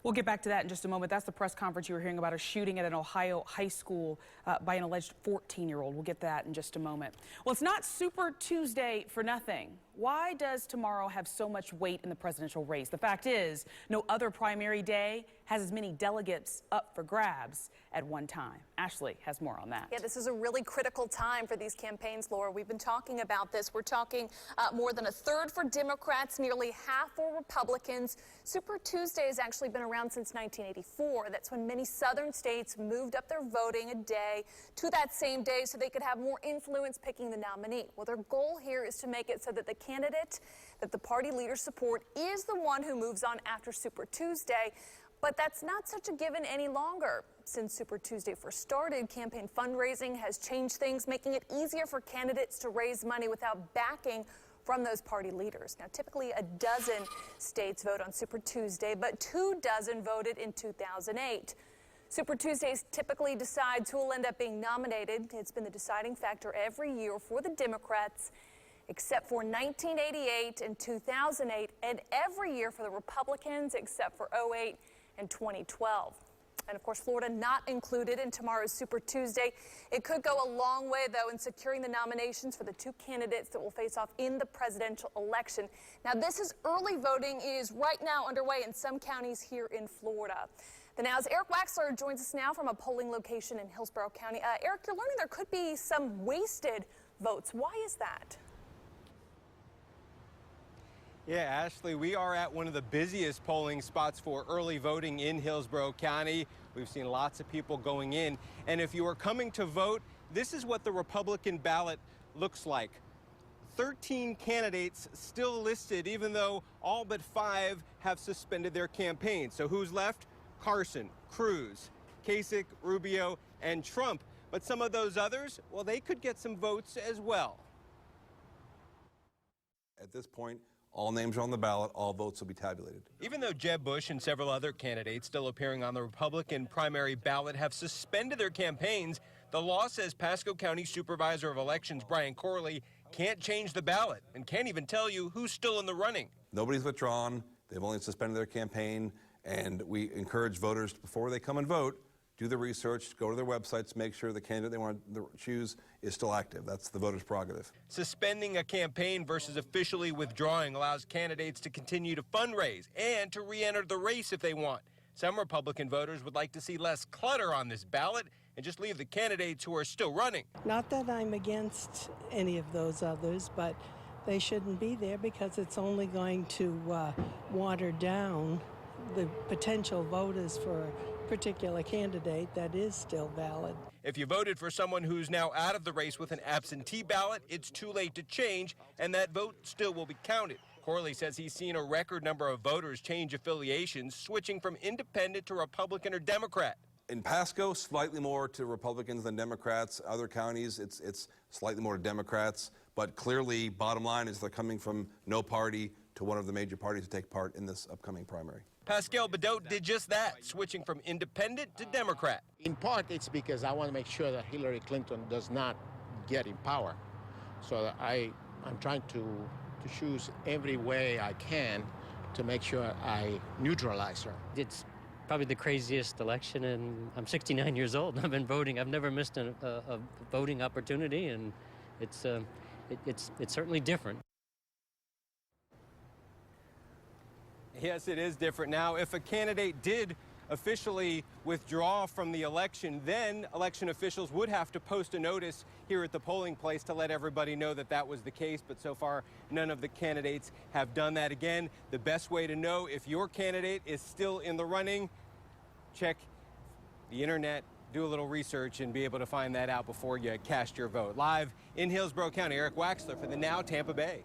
We'll get back to that in just a moment. That's the press conference you were hearing about a shooting at an Ohio high school by an alleged 14-year-old. We'll get that in just a moment. Well, it's not Super Tuesday for nothing. Why does tomorrow have so much weight in the presidential race? The fact is, no other primary day has as many delegates up for grabs at one time. Ashley has more on that. Yeah, this is a really critical time for these campaigns, Laura. We've been talking about this. We're talking more than a third for Democrats, nearly half for Republicans. Super Tuesday has actually been around since 1984. That's when many southern states moved up their voting a day to that same day so they could have more influence picking the nominee. Well, their goal here is to make it so that the candidate that the party leaders support is the one who moves on after Super Tuesday. But that's not such a given any longer. Since Super Tuesday first started, campaign fundraising has changed things, making it easier for candidates to raise money without backing from those party leaders. Now, typically a dozen states vote on Super Tuesday, but 24 voted in 2008. Super Tuesdays typically decides who will end up being nominated. It's been the deciding factor every year for the Democrats, except for 1988 and 2008, and every year for the Republicans, except for 2008 and 2012. And of course, Florida not included in tomorrow's Super Tuesday. It could go a long way, though, in securing the nominations for the two candidates that will face off in the presidential election. Now, this is early voting is right now underway in some counties here in Florida. The Now's Eric Waxler joins us now from a polling location in Hillsborough County. Eric, you're learning there could be some wasted votes. Why is that? Yeah, Ashley, we are at one of the busiest polling spots for early voting in Hillsborough County. We've seen lots of people going in. And if you are coming to vote, this is what the Republican ballot looks like. 13 candidates still listed, even though all but 5 have suspended their campaigns. So who's left? Carson, Cruz, Kasich, Rubio, and Trump. But some of those others, well, they could get some votes as well. At this point, all names are on the ballot. All votes will be tabulated. Even though Jeb Bush and several other candidates still appearing on the Republican primary ballot have suspended their campaigns, the law says Pasco County Supervisor of Elections Brian Corley can't change the ballot and can't even tell you who's still in the running. Nobody's withdrawn. They've only suspended their campaign, and we encourage voters, before they come and vote, do the research, go to their websites, make sure the candidate they want to choose is still active. That's the voter's prerogative. Suspending a campaign versus officially withdrawing allows candidates to continue to fundraise and to re-enter the race if they want. Some Republican voters would like to see less clutter on this ballot and just leave the candidates who are still running. Not that I'm against any of those others, but they shouldn't be there because it's only going to water down the potential voters for a particular candidate that is still valid. If you voted for someone who's now out of the race with an absentee ballot, it's too late to change, and that vote still will be counted. Corley says he's seen a record number of voters change affiliations, switching from independent to Republican or Democrat. In Pasco, slightly more to Republicans than Democrats. Other counties, it's slightly more to Democrats. But clearly, bottom line is they're coming from no party to one of the major parties to take part in this upcoming primary. Pascal Bedote did just that, switching from independent to Democrat. In part, it's because I want to make sure that Hillary Clinton does not get in power. So I'm trying to choose every way I can to make sure I neutralize her. It's probably the craziest election, and I'm 69 years old. I've been voting. I've never missed a voting opportunity, and it's certainly different. Yes, it is different now. If a candidate did officially withdraw from the election, then election officials would have to post a notice here at the polling place to let everybody know that that was the case. But so far, none of the candidates have done that. Again, the best way to know if your candidate is still in the running, check the internet, do a little research, and be able to find that out before you cast your vote. Live in Hillsborough County, Eric Waxler for the Now Tampa Bay.